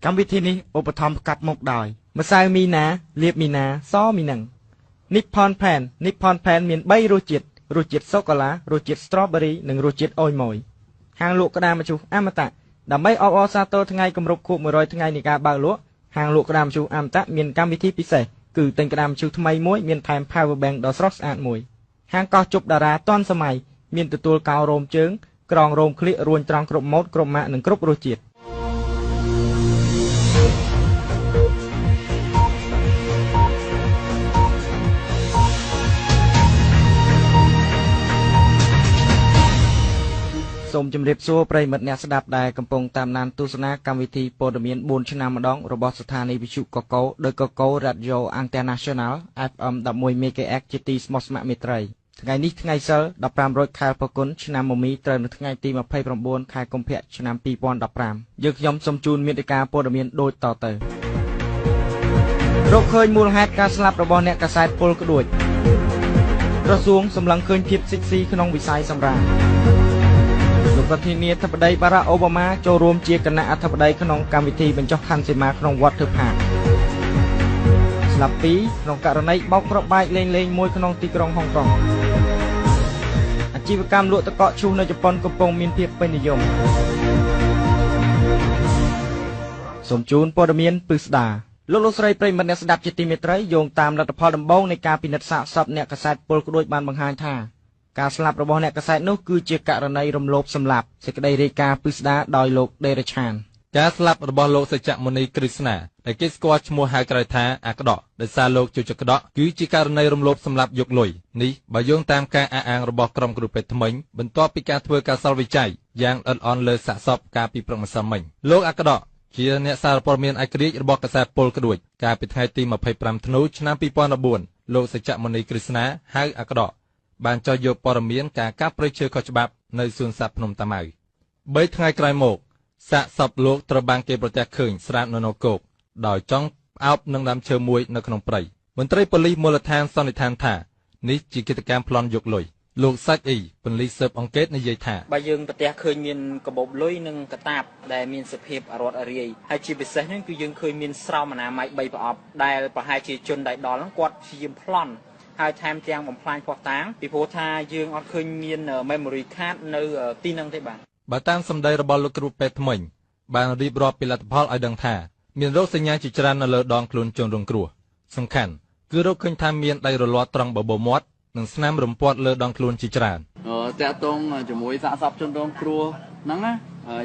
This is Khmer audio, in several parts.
កម្មវិធីនេះឧបត្ថម្ភកាត់មកដោយម្សៅមីណាលាបមីណាសមីនឹង Nippon Pan មាន3រសជាតិសូកូឡារសជាតិ Strawberry និងរសជាតិអូយម៉ូយហាងលក់ក្តាមម្ជុះអមតៈដើម្បីអបអរសាទរថ្ងៃគម្រប់ខួប100ថ្ងៃនៃការបើកលក់ហាងលក់ក្តាមម្ជុះអមតៈមានកម្មវិធីពិសេសគឺទិញក្តាមម្ជុះថ្មីមួយមានថែម Power Bank ដ៏ស្រស់ស្អាតមួយហាងកោះជប់តារាទាន់សម័យមានទទួលកោររោមជើងក្រងរោមក្លៀករួញត្រង់គ្រប់ម៉ូដគ្រប់ម៉ាកនិងគ្រប់រសជាតិសូមជម្រាបសួរប្រិយមិត្តអ្នកស្ដាប់ដែលកំពុងតាមដានទស្សនាកម្មវិធីព័ត៌មាន4ឆ្នាំម្ដងរបស់ស្ថានីយវិទ្យុកកោដោយកកោ Radio International FM 11 MHz ជាទីស្មោះស្ម័គ្រមេត្រីថ្ងៃនេះថ្ងៃសីល15រោចខែផល្គុនឆ្នាំមមីត្រូវនៅថ្ងៃទី29ខែកុម្ភៈឆ្នាំ2015យើងខ្ញុំសូមជូនមេតិការព័ត៌មានដូចតទៅរកឃើញមូលហេតុការស្លាប់របស់អ្នកកាសែតពលក្ដួចក្រសួងសម្លឹងឃើញភាពសិចស៊ីក្នុងវិស័យសម្រាមលោកប្រធានាធិបតីបារ៉ាក់អូបាម៉ាចូលរួមជាគណៈអធិបតីក្នុងកម្មវិធីបញ្ចុះខន្ធសីមាក្នុងវត្តធើផាកស្លាប់ពីក្នុងករណីបោកគ្រាប់បែកលេងមួយក្នុងទីក្រុងហុងកុងអាជីវកម្មលក់ទឹកកកឈូសនៅជប៉ុនកំពុងមានភាពពេញនិយមសូមជូនព័ត៌មានពិស្ដាលោកស្រីប្រិយមិត្តអ្នកស្ដាប់ជាទីមេត្រីយោងតាមលទ្ធផលដំបូងនៃការពិនិត្យសាកសពអ្នកកាសែតពលក្ដួចបានបង្ហាញថាការស្លាប់របស់អ្នកកាសែតនោះគឺជាករណីរំលោភសម្លាប់សេចក្តីរាយការណ៍ពិស្ដារដោយលោកដេរឆានការស្លាប់របស់លោកសច្ចមុនីគ្រីស្ណាដែលគេស្គាល់ឈ្មោះហៅក្រៅថាអាក្ដកដោយសារលោកជជក្ដកគឺជាករណីរំលោភសម្លាប់យកលុយនេះបើយោងតាមការអះអាងរបស់ក្រុមគ្រូពេទ្យថ្មិញបន្ទាប់ពីការធ្វើការសល់វិច័យយ៉ាងល្អិតល្អន់លើសាកសពកាលពីព្រឹកម្សិលមិញលោកអាក្ដកជាអ្នកសារព័ត៌មានឯករាជ្យរបស់កាសែតពលក្ដួចកាលពីថ្ងៃទី25ធ្នូឆ្នាំ2014លោកសច្ចមុនីគ្រីស្ណាហៅអាក្ដកបានចោទយកព័ត៌មានការកាប់ព្រៃឈើខុសច្បាប់នៅសួនសត្វភ្នំតាម៉ៅ3ថ្ងៃក្រោយមកសាកសពលោកត្រូវបានគេប្រទះឃើញស្រាប់នៅនគរដោយចង់ផ្អោបនឹងដើមឈើមួយនៅក្នុងព្រៃមន្ត្រីប៉ូលីសមូលដ្ឋានសន្និដ្ឋានថានេះជាកិច្ចការប្លន់យកលុយលោកសាច់អ៊ីប៉ូលីសស៊ើបអង្កេតនិយាយថាបើយើងប្រទះឃើញមានកាបូបលុយនិងកតាបដែលមានសភាពអរត់អរាយហើយជាពិសេសនេះគឺយើងឃើញមានស្រោមអនាម័យ3ប្រអប់ដែលប្រហែលជាជនដែលដល់ហ្នឹងគាត់ព្យាយាមប្លន់ហើយថែមទាំងបំផ្លាញភស្តុតាងពីព្រោះថាយើងអត់ឃើញមាន memory card នៅទីហ្នឹងទេបាទបើតាមសម្ដីរបស់លោកគ្រូពេទ្យថ្មិញបានរៀបរាប់ពីលទ្ធផលឲ្យដឹងថាមានរោគសញ្ញាជាច្រើននៅលើដងខ្លួនជនរងគ្រោះសំខាន់គឺរកឃើញថាមានដៃរលាត់ត្រង់បបោមាត់និងស្នាមរំពាត់លើដងខ្លួនជាច្រើនតាក់ទងជាមួយសាកសពជនរងគ្រោះហ្នឹងណា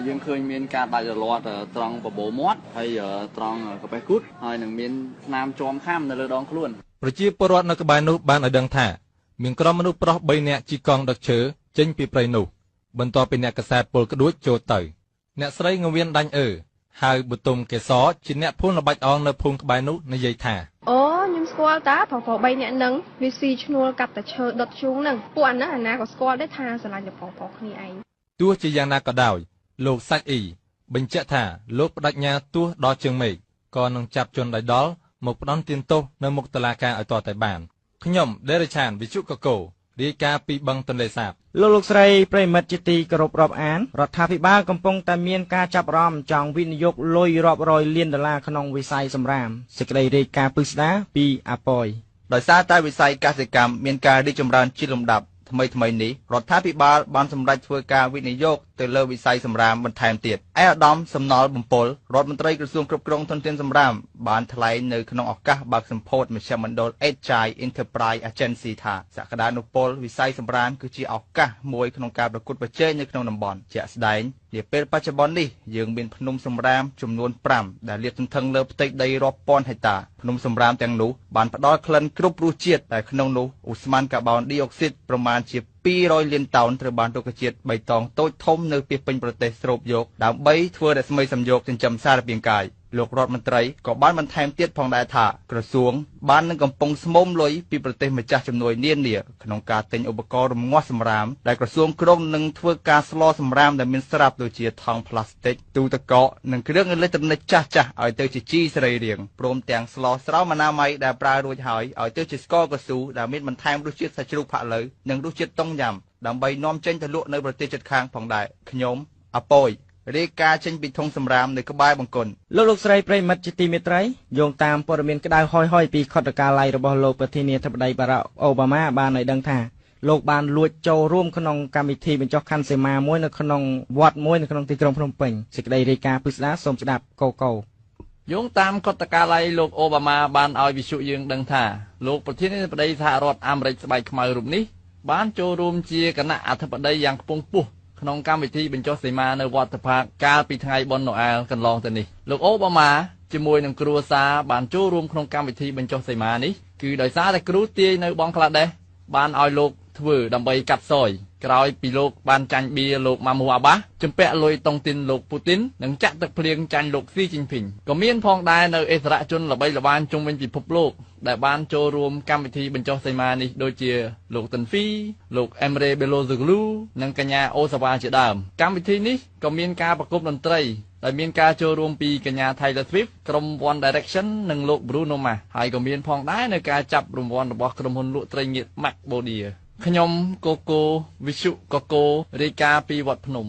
យើងឃើញមានការដាច់រលាត់ត្រង់បបោមាត់ហើយត្រង់កាបេះគូតហើយនឹងមានស្នាមជាំខាំនៅលើដងខ្លួនប្រជាពលរដ្ឋនៅក្បែរនោះបានឲ្យដឹងថាមានក្រុមមនុស្សប្រុស3នាក់ជិះកង់ដឹកឈើចេញពីព្រៃនោះបន្ទាប់ពីអ្នកកាសែតពលក្ដួចចូលទៅអ្នកស្រីងវៀនដាញ់ហៅបុទុមកេសរជាអ្នកភូនល្បាច់អងនៅភូមិក្បែរនោះនិយាយថាអូខ្ញុំស្គាល់តាប្រុស3នាក់ហ្នឹងវាស៊ីឈ្នួលកាប់តែឈើដុតជូងហ្នឹងពួកអាហ្នឹងអាណាក៏ស្គាល់ដែរថាស្រឡាញ់តែប្រុសគ្នាឯងទោះជាយ៉ាងណាក៏ដោយលោកសាច់អ៊ីបញ្ជាក់ថាលោកបដិញ្ញាទោះដល់ជើងមេឃក៏នឹងចាប់ជនដៃដល់មកផ្ដន់ទានទោសនៅមុខតុលាការឲ្យទាល់តែបានខ្ញុំដេរឆានវិទ្យុកកោរាយការណ៍ពីបឹងទន្លេសាបលោកស្រីប្រិមិត្តជាទីគោរពរាប់អានរដ្ឋាភិបាលកំពុងតែមានការចាប់អារម្មណ៍ចង់វិនិយោគលុយរាប់រយលានដុល្លារក្នុងវិស័យសម្រាមសេចក្តីរាយការណ៍ពិស្ដារពីអាប៉យដោយសារតែវិស័យកសិកម្មមានការរីកចម្រើនជាលំដាប់ថ្មីនេះរដ្ឋាភិបាលបានសម្រេចធ្វើការវិនិយោគទៅលើវិស័យសម្រាមបន្ថែមទៀតឯកឧត្តមសំណល់បំពល់រដ្ឋមន្ត្រីក្រសួងគ្រប់គ្រងធនធានសម្រាមបានថ្លែងនៅក្នុងឱកាសបើកសម្ពោធមជ្ឈមណ្ឌល Agile Enterprise Agency ថាសក្តានុពលវិស័យសម្រាមគឺជាឱកាសមួយក្នុងការប្រកួតប្រជែងនៅក្នុងតំបន់ជាក់ស្ដែងនាពេលបច្ចុប្បន្ននេះយើងមានភ្នំសម្រាមចំនួន5ដែលលាតសន្ធឹងលើផ្ទៃដីរាប់ពាន់ហិកតាភ្នំសម្រាមទាំងនោះបានផ្ដល់ក្លិនគ្រប់រសជាតិតែក្នុងនោះឧស្ម័នកាបូនឌីអុកស៊ីតប្រមាណជា200លានតោនត្រូវបានរុក្ខជាតិបៃតងតូចធំនៅពីពេញប្រទេសស្រូបយកដើម្បីធ្វើរស្មីសំយោគចិញ្ចឹមសារពាង្គកាយលោករដ្ឋមន្ត្រីក៏បានបន្ថែមទៀតផងដែរថាក្រសួងបាននឹងកំពុងស្មុំលុយពីប្រទេសម្ចាស់ជំនួយនានាក្នុងការទិញឧបករណ៍រំងាស់សម្រាមដែលក្រសួងក្រុងនឹងធ្វើការស្លសម្រាមដែលមានស្រាប់ដូចជាថង់ផ្លាស្ទិកទូទឹកកកនិងគ្រឿងអេឡិចត្រូនិកចាស់ៗឲ្យទៅជាជីសរីរាង្គព្រមទាំងស្លស្រោមអនាម័យដែលប្រើរួចហើយឲ្យទៅជាស្ករកស៊ូដែលមានបន្ថែមរសជាតិសាច់ជ្រូកផាក់ឡូវនិងរសជាតិតុងយ៉ាំដើម្បីនាំចេញទៅលក់នៅប្រទេសជិតខាងផងដែរខ្ញុំអាប៉យ រាយការណ៍ចេញពីធុងសម្រាមនៅក្បែរបង្គន់ លោកស្រីប្រិមិត្តជាទីមេត្រីយោងតាមព័ត៌មានក្តៅហួយៗពីខុទ្ទកាល័យរបស់លោកប្រធានាធិបតីបារ៉ាក់អូបាម៉ាបានឲ្យដឹងថាលោកបានលួចចូលរួមក្នុងកម្មវិធីបញ្ចុះខណ្ឌសីមាមួយនៅក្នុងវត្តមួយនៅក្នុងទីក្រុងភ្នំពេញសេចក្តីរាយការណ៍ពិស្ដារសូមស្ដាប់កោយោងតាមខុទ្ទកាល័យលោកអូបាម៉ាបានឲ្យវិទ្យុយើងដឹងថាលោកប្រធានាធិបតីសហរដ្ឋអាមេរិកស្បែកខ្មៅរូបនេះបានចូលរួមជាគណៈអធិបតីយ៉ាងខ្ពង់ខ្ពស់ក្នុងកម្មវិធីបញ្ចុះសីមានៅវត្តផាកកាលពីថ្ងៃបុណ្យណូអែលកន្លងទៅនេះលោកអូបាម៉ាជាមួយនឹងគ្រួសារបានចូលរួមក្នុងកម្មវិធីបញ្ចុះសីមានេះគឺដោយសារតែគ្រូទាយនៅបង់ក្លាដេសបានឲ្យលោកធ្វើដើម្បីកាត់សយក្រោយពីលោកបានចាញ់បៀលោកម៉ាមូអាបាសជំពាក់លុយតុងទីនលោកពូទីននិងចាក់ទឹកភ្លៀងចាញ់លោកស៊ីជីនភីងក៏មានផងដែរនៅអិសរាជជនល្បីល្បាញជុំវិញពិភពលោកដែលបានចូលរួមកម្មវិធីបញ្ចុះសីមានេះដូចជាលោកតិនហ្វីលោកអេមរ៉េបេឡូហ្ស៊ូហ្លូនិងកញ្ញាអូសាវ៉ាជាដើមកម្មវិធីនេះក៏មានការប្រគំតន្ត្រីដែលមានការចូលរួមពីកញ្ញា Taylor Swift ក្រុម One Direction និងលោក Bruno Mars ហើយក៏មានផងដែរនៅការចាប់រង្វាន់របស់ក្រុមហ៊ុនលក់ត្រីងៀត Macbodia ខ្ញុំកូកូវិសុកកូរាយការណ៍ពីវត្តភ្នំ